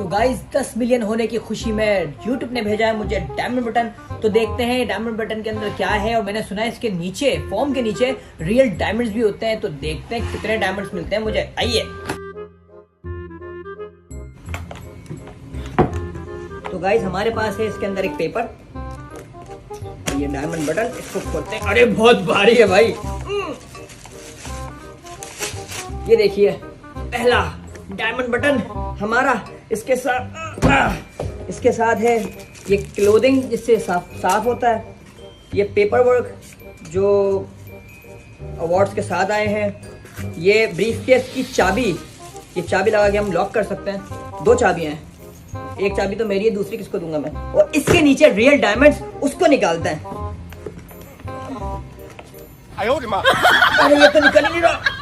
तो guys 10 million होने की खुशी में YouTube ने भेजा है मुझे डायमंड बटन। तो देखते हैं डायमंड बटन के अंदर क्या है। और मैंने सुना है इसके नीचे, फॉर्म के नीचे रियल डायमंड्स भी होते हैं। तो देखते हैं कितने डायमंड्स मिलते हैं मुझे। आइए। तो गाइस हमारे पास है इसके अंदर एक पेपर, ये डायमंड बटन, इसको खोलते हैं। अरे बहुत भारी है भाई। ये देखिए पहला डायमंड बटन हमारा। इसके साथ है ये क्लोथिंग जिससे साफ होता है, ये पेपर वर्क जो अवार्ड्स के साथ आए हैं, ये ब्रीफकेस की चाबी, ये चाबी लगा के हम लॉक कर सकते हैं। 2 चाबियां हैं, एक चाबी तो मेरी है, दूसरी किसको दूंगा मैं। और इसके नीचे रियल डायमंड्स, उसको निकालते हैं। अरे ये तो निकल ही नहीं रहा।